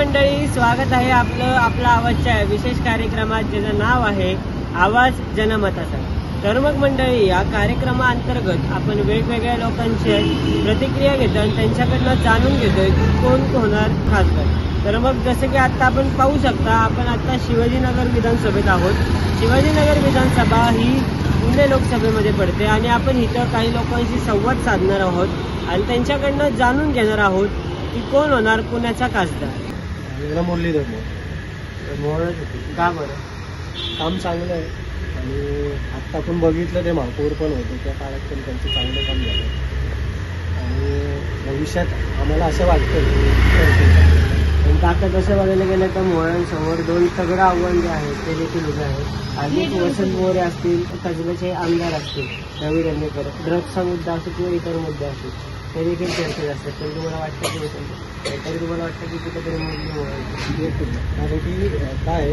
मंडळी, स्वागत आहे आपला आवाजच्या विशेष कार्यक्रमात, ज्याचं नाव आहे आवाज जनमताचा। तर मग मंडळी, या कार्यक्रमाअंतर्गत आपण वेगवेगळ्या लोकांची प्रतिक्रिया घेतो आणि त्यांच्याकडनं जाणून घेतोय की कोण होणार खासदार। तर मग जसं की आता आपण पाहू शकता, आपण आता शिवाजीनगर विधानसभेत आहोत। शिवाजीनगर विधानसभा ही पुणे लोकसभेमध्ये पडते आणि आपण इथं काही लोकांशी संवाद साधणार आहोत आणि त्यांच्याकडनं जाणून घेणार आहोत की कोण होणार पुण्याचा खासदार। मुरलीधर मोहोळ का बरं? काम चांगलं आहे आणि आत्ता आपण बघितलं ते महापौर पण होते, त्या काळात पण त्यांचं चांगलं काम झालं आणि भविष्यात आम्हाला असं वाटतं पण आता कसं बघायला गेलं तर मोहोळांसमोर दोन तगडं आव्हान जे आहे ते देखील उभे आहेत। अनेक वसंत मोरे असतील, कसब्याचे आमदार असतील, रवी दंगेकर, ड्रग्सचा मुद्दा असो किंवा इतर मुद्दे असतील, ते देखील चर्चेत असतात। तरी तुम्हाला वाटतं की कुठेतरी मुरली मोहोळ, कारण की काय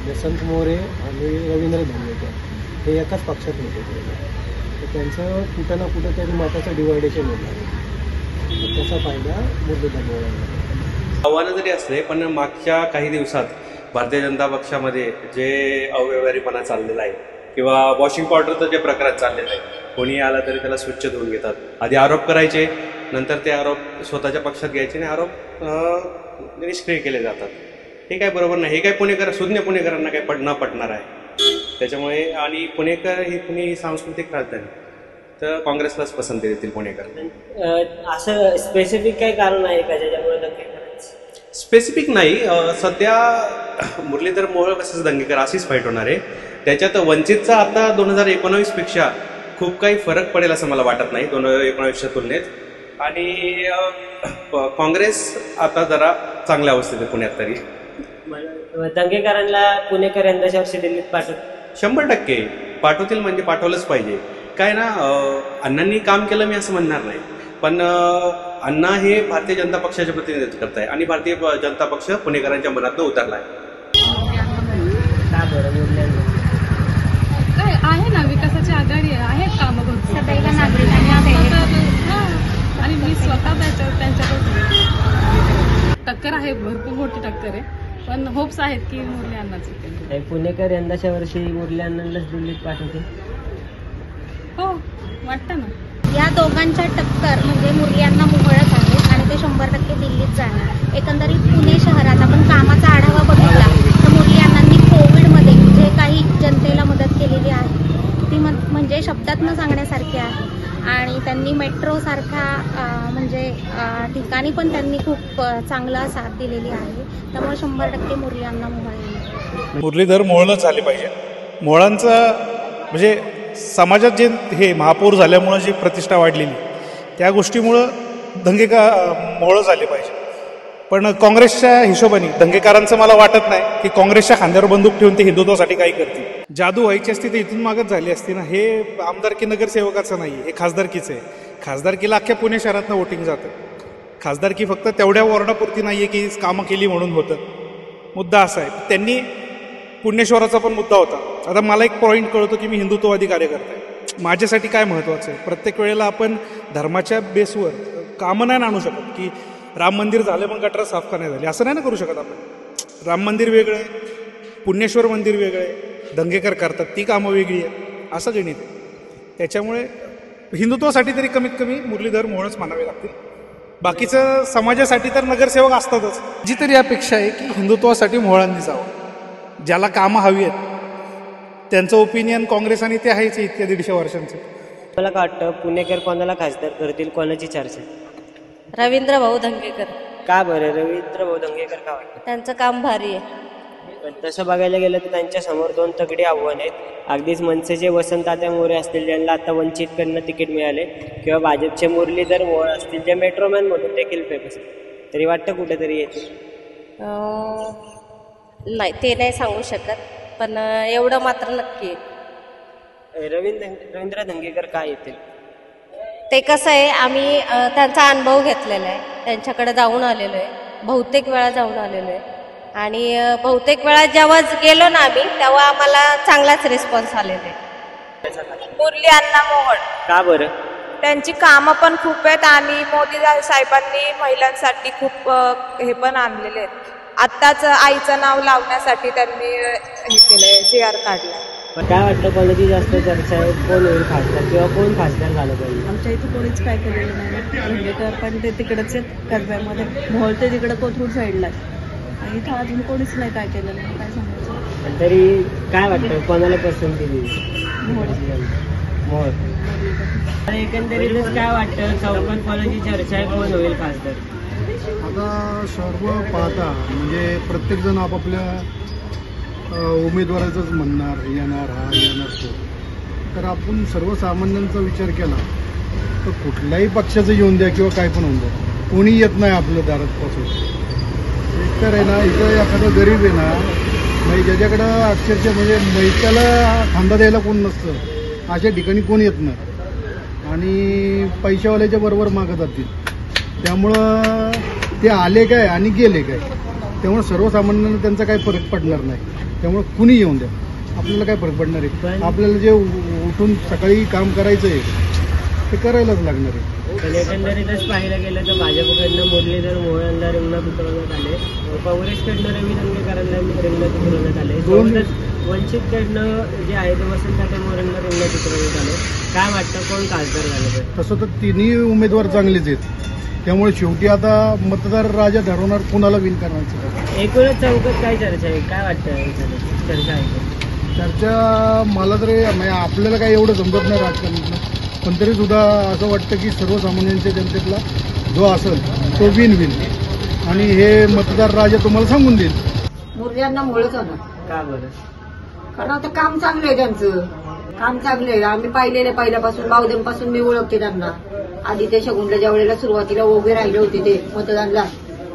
वसंत मोरे आणि रवींद्र दंगेकर हे एकाच पक्षात होते, तर त्यांचं कुठं ना कुठं तरी मताचं डिवायडेशन होणार, तर त्याचा फायदा मुरलीधर मोहोळांना। आव्हानं जरी असले पण मागच्या काही दिवसात भारतीय जनता पक्षामध्ये जे अव्यवहारीपणा चाललेला आहे किंवा वॉशिंग पावडरचं जे प्रकार चाललेलं आहे, कोणी आला तरी त्याला स्वच्छ धुवून घेतात। आधी आरोप करायचे, नंतर ते आरोप स्वतःच्या पक्षात घ्यायचे आणि आरोप निष्क्रिय केले जातात। हे काय बरोबर नाही, हे काय पुणेकर सुज्ञ पुणेकरांना काय न पटणार आहे। त्याच्यामुळे आणि पुणेकर ही पुणे ही सांस्कृतिक राजधानी, तर काँग्रेसलाच पसंती देतील पुणेकर। असं स्पेसिफिक काही कारण आहे का ज्याच्यामुळे नक्की? स्पेसिफिक नाही, सध्या मुरलीधर मोहोळ वर्सेस दंगेकर अशीच फाईट होणार आहे। त्याच्यात वंचितचा आता 2019 पेक्षा खूप काही फरक पडेल असं मला वाटत नाही 2019च्या तुलनेत। आणि काँग्रेस आता जरा चांगल्या अवस्थेत आहे पुण्यात तरी। दंगेकरांना पुणेकर यंदाच्या वर्षी दिल्लीत पाठवत 100% पाठवतील, म्हणजे पाठवलंच पाहिजे। काय ना, अण्णांनी काम केलं मी असं म्हणणार नाही, पण अण्णा हे भारतीय जनता पक्षाचे प्रतिनिधित्व करत आहे आणि भारतीय जनता पक्ष पुणेकरांच्या मनातनं उतरला आहे। काय आहे ना, विकासाची आघाडी आहे, कामं भरपूर सदैव नागरिकांनी आणि मी स्वतः त्यांच्याकडून टक्कर आहे, भरपूर मोठी टक्कर आहे, पण होप्स आहेत की मुरली अण्णाच। पुणेकर यंदाच्या वर्षी मुरली अण्णांनाच दिल्लीत पाठवते? हो, वाटतं ना। या दोघांच्या टक्कर म्हणजे मुरली अण्णा मोहोळच आहेत आणि ते 100% दिल्लीत जाणार। एकंदरीत पुणे शहरात आपण कामाचा आढावा बघितला तर मुरली अण्णांनी कोविडमध्ये जे काही जनतेला मदत केलेली आहे ती म्हणजे शब्दात न सांगण्यासारखी आहे आणि त्यांनी मेट्रो सारख्या म्हणजे ठिकाणी पण त्यांनी खूप चांगला साथ दिलेली आहे। त्यामुळे 100% मुरली अण्णा मोहोळ। मुरलीधर मोहोळच झाले पाहिजे। मोहोळांचं म्हणजे समाजात जे हे महापौर झाल्यामुळं जी प्रतिष्ठा वाढलेली त्या गोष्टीमुळं मोहोळ झाले पाहिजे। पण काँग्रेसच्या हिशोबाने दंगेकरांचं मला वाटत नाही की काँग्रेसच्या खांद्यावर बंदूक ठेवून ते हिंदुत्वासाठी काही करतील। जादू व्हायची असती तर इथून मागच झाली असती ना। हे आमदारकी नगरसेवकाचं नाही, हे खासदारकीचं आहे। खासदारकीला अख्ख्या पुणे शहरातनं वोटिंग जातं। खासदारकी फक्त तेवढ्या वॉर्डापुरती नाही आहे की कामं केली म्हणून होतं। मुद्दा असा आहे, त्यांनी पुण्यश्वराचा पण मुद्दा होता। आता मला एक पॉईंट कळतो की मी हिंदुत्ववादी कार्यकर्ता आहे, माझ्यासाठी काय महत्त्वाचं आहे। प्रत्येक वेळेला आपण धर्माच्या बेसवर कामं नाही आणू शकत की राम मंदिर झालं मग गटार साफ का नाही झाली, असं नाही ना करू शकत आपण। राम मंदिर वेगळं आहे, पुण्यश्वर मंदिर वेगळं आहे, दंगेकर करतात ती कामं वेगळी आहे, असं गणित आहे। त्याच्यामुळे हिंदुत्वासाठी तरी कमीत कमी मुरलीधर मोहोळच मानावे लागतील। बाकीचं समाजासाठी तर नगरसेवक असतातच। जी तरी अपेक्षा आहे की हिंदुत्वासाठी मोहोळांनी जावं, ज्याला कामं हवी आहेत त्यांचं ओपिनियन काँग्रेस आणि ते आहेच इतक्या 150 वर्षांचं। मला काय वाटतं, पुणेकर कोणाला खासदार करतील, कोणाची चर्चा? रवींद्र भाऊ दंगेकर। का बरं रवींद्र भाऊ दंगेकर का वाटतं? त्यांचं काम भारी आहे। पण तसं बघायला गेलं तर त्यांच्या समोर दोन तगडी आव्हान आहेत। अगदीच मनसेचे वसंतदादा मोरे असतील, ज्यांना आता वंचितकडनं तिकीट मिळाले, किंवा भाजपचे मुरलीधर मोहोळ असतील, जे मेट्रोमॅन म्हणून देखील फेमस आहेत। तरी वाटतं कुठेतरी येतील? नाही, ते नाही सांगू शकत, पण एवढं मात्र नक्की आहे। रवींद्र दंगेकर काय येतील? ते कसं आहे, आम्ही त्यांचा अनुभव घेतलेला आहे, त्यांच्याकडे जाऊन आलेलो आहे, बहुतेक वेळा जाऊन आलेलो आहे आणि बहुतेक वेळा जेव्हा गेलो ना आम्ही तेव्हा आम्हाला चांगलाच रिस्पॉन्स आलेला आहे। मुरली अण्णा मोहोळ। का बरं? त्यांची कामं पण खूप आहेत आणि मोदी साहेबांनी महिलांसाठी खूप हे पण आणलेले आहेत, आत्ताच आईचं नाव लावण्यासाठी त्यांनी हे केलंय, CR काढलाय. पण काय वाटतं कोणाची जास्त चर्चा आहे, कोण होईल खासदार किंवा कोण खासदार झालं पाहिजे? आमच्या इथं कोणीच काय केलेलं नाही. धंगेकर पण ते तिकडच आहेत कर्व्यामध्ये, मोहोळ ते तिकडं कोथरूड साईडला आणि इथं अजून कोणीच नाही काय केलं नाही. काय सांगायचं. पण तरी काय वाटतं कोणाला पसंती देईल? मोहोळ. तर एकंदरीतच काय वाटतं चौकात कोणाची चर्चा आहे, कोण होईल खासदार? आता सर्व पाहता म्हणजे प्रत्येकजण आपापल्या उमेदवाराचंच म्हणणार, येणार हा येणार तो. तर आपण सर्वसामान्यांचा विचार केला तर कुठल्याही पक्षाचं येऊन द्या किंवा काय पण होऊन द्या, कोणी येत नाही आपल्या दारातपासून. एकतर आहे ना, इथं एखादा गरीब आहे ना, म्हणजे ज्याच्याकडं अक्षरशः म्हणजे मैत्याला खांदा द्यायला कोण नसतं, अशा ठिकाणी कोण येत नाही आणि पैशावाल्याच्या बरोबर मागत जातील. त्यामुळं ते आले काय आणि गेले काय, त्यामुळे सर्वसामान्यांना त्यांचा काही फरक पडणार नाही. त्यामुळे कुणी येऊन द्या, आपल्याला काय फरक पडणार आहे. आपल्याला जे उठून सकाळी काम करायचं आहे ते करायलाच लागणार आहे. पण एकंदरीतच पाहायला गेलं तर भाजपकडनं मुरलीधर मोहोळांना रिंगणात उतरवण्यात आले, काँग्रेसकडनं रवी दंगेकरांना रिंगणात उतरवण्यात आले, सोबतच वंचितकडनं जे आहे ते वसंत मोरेंना रिंगणात उतरवण्यात आले. काय वाटतं कोण खासदार झालं पाहिजे? तसं तर तिन्ही उमेदवार चांगलेच आहेत, त्यामुळे शेवटी आता मतदार राजा ठरवणार कोणाला विन करायचं. एकूणच चौकात काय चर्चा आहे, काय वाटतं चर्चा आहे? चर्चा मला तरी म्हणजे आपल्याला काही एवढं जमत नाही राजकारणातलं, पण तरी सुद्धा असं वाटतं की सर्वसामान्यांच्या जनतेतला जो असेल तो विन आणि हे मतदार राजा तुम्हाला सांगून देईल. मुरल्यांना मुळच होणार. का बरं? कारण आता काम चांगलं आहे त्यांचं, काम चांगलं आहे. आम्ही पाहिलेलं पहिल्यापासून, बावधनपासून मी ओळखते त्यांना. आधी ते शगुनला ज्या वेळेला सुरुवातीला उभे राहिले होते ते मतदानला,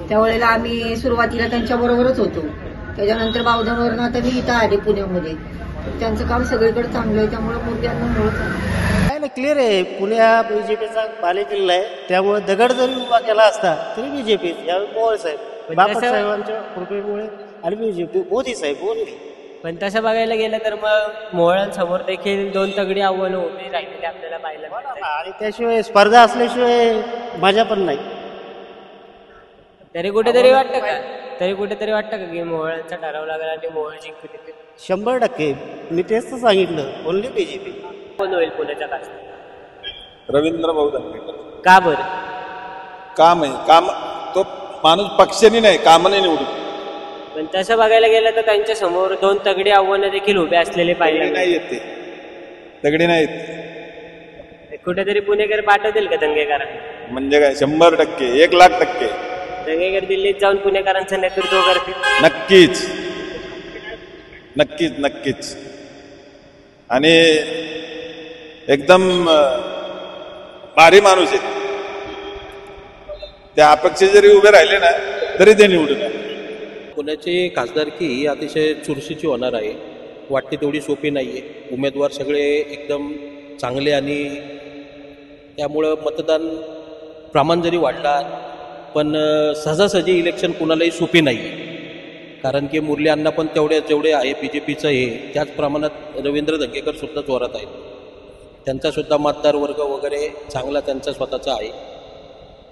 त्यावेळेला आम्ही सुरुवातीला त्यांच्या बरोबरच होतो. त्याच्यानंतर बावधनवरून आता मी इथं आले पुण्यामध्ये. त्यांचं काम सगळीकडे चांगलं आहे, त्यामुळे मुरल्यांना मुळच होणार. काय नाही, क्लिअर आहे. पुण्या बीजेपीचा बालेकिल्ला आहे, त्यामुळे दगड जरी उभा केला असता तरी बीजेपी, यावेळी मोहोळ साहेब, बापट साहेबांच्या कृपेमुळे आणि बीजेपी, मोदी साहेब बोलले. पण तसं बघायला गेलं तर मग मोहोळांसमोर देखील दोन तगडी आव्हानं उभी राहिलेली आपल्याला पाहायला मिळतात. आणि त्याशिवाय स्पर्धा असल्याशिवाय मजा पण नाही. तरी कुठेतरी वाटतं का की मोहोळांचा ठराव लागला आणि मोहोळ जिंकू देतील? 100%. मी तेच तर सांगितलं, ओनली बीजेपी. कोण होईल पुण्याचा खासदार? रवींद्र भाऊ दंगेकर. का बरं? काम आहे, काम तो माणूस पक्षाने नाही कामाने निवडून. पण तसं बघायला गेलं तर त्यांच्या समोर दोन तगडी आव्हानं देखील उभे असलेले पाहिजे. नाही येते दगडी नाही येते. कुठेतरी पुणेकर पाठवतील का दंगेकरांना? म्हणजे काय 100%, 1,00,000%. दंगेकर दिल्लीत जाऊन पुणेकरांचं नेतृत्व करतील. नक्कीच नक्कीच नक्कीच. आणि एकदम भारी माणूस आहे. त्या अपेक्षा जरी उभे राहिले ना तरी ते निवडून. पुण्याची खासदारकी ही अतिशय चुरशीची होणार आहे. वाटते तेवढी सोपी नाही आहे. उमेदवार सगळे एकदम चांगले आणि त्यामुळं मतदान प्रमाण जरी वाढला पण सहजासहजी इलेक्शन कुणालाही सोपी नाही आहे. कारण की मुरली अण्णा पण जेवढे आहे BJPचं हे त्याच प्रमाणात रवींद्र दंगेकर सुद्धा जोरात आहेत. त्यांचासुद्धा मतदार वर्ग वगैरे चांगला त्यांचा स्वतःचा आहे.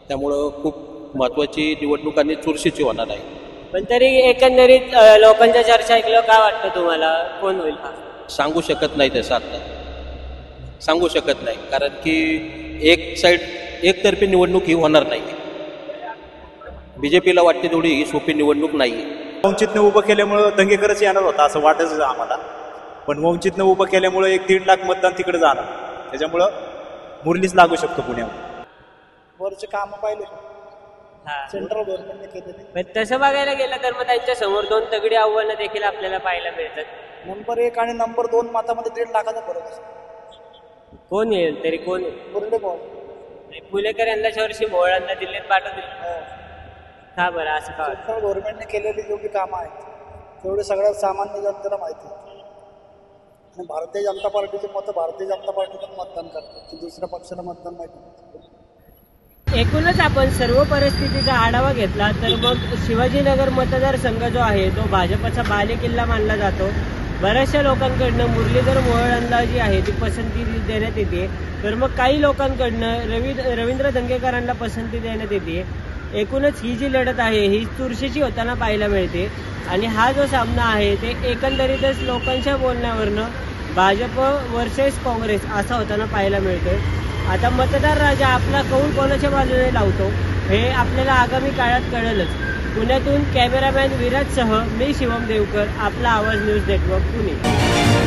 त्यामुळं खूप महत्त्वाची निवडणूक आणि चुरशीची होणार आहे. पण तरी एकंदरीत लोकांच्या चर्चा ऐकलं काय वाटतं तुम्हाला कोण होईल? सांगू शकत नाही तसं आता, सांगू शकत नाही. कारण की एकतर्फी निवडणूक ही होणार नाही. BJPला वाटते तेवढी ही सोपी निवडणूक नाही आहे. वंचितनं उभं केल्यामुळं दंगेकरच येणार होता असं वाटायचं आम्हाला, पण वंचितनं उभं केल्यामुळं 1-1.5 लाख मतदान तिकडे जाणार. त्याच्यामुळं मुरलीच लागू शकतो पुण्यावर. वरचे काम पाहिले सेंट्रल गव्हर्नमेंटने केलेले. पण तसं बघायला गेलं तर मग त्यांच्या समोर दोन तगडी आव्हानं देखील आपल्याला पाहायला मिळतात. नंबर 1 आणि नंबर 2 मतामध्ये 1.5 लाखाचा फरक असतो. कोण येईल तरी कोण येईल? मुरली मोहोळ. पुणेकर यंदाच्या वर्षी मोहोळांना दिल्लीत पाठवतील. का बरं असं का? सेंट्रल गव्हर्नमेंटने केलेली जेवढी कामं आहेत तेवढे सगळ्या सामान्य जनतेला माहिती आहे. आणि भारतीय जनता पार्टीचे मतं भारतीय जनता पार्टीतून मतदान करतात, की दुसऱ्या पक्षाला मतदान माहिती. एकूणच आपण सर्व परिस्थितीचा आढावा घेतला तर मग शिवाजीनगर मतदारसंघ जो आहे तो भाजपचा बालेकिल्ला मानला जातो. बऱ्याचशा लोकांकडनं मुरलीधर मोहोळांना जी आहे ती पसंती देण्यात येते, तर मग काही लोकांकडनं रवींद्र दंगेकरांना पसंती देण्यात येते. एकूणच ही जी लढत आहे ही चुरशीची होताना पाहायला मिळते आणि हा जो सामना आहे ते एकंदरीतच लोकांच्या बोलण्यावरनं भाजप वर्सेस काँग्रेस असा होताना पाहायला मिळतोय. आता मतदार राजा आपला कौल कोणाच्या बाजूने लावतो हे आपल्याला आगामी काळात कळेलच. पुण्यातून कॅमेरामॅन विराजसह मी शिवम देवकर, आपला आवाज न्यूज नेटवर्क, पुणे.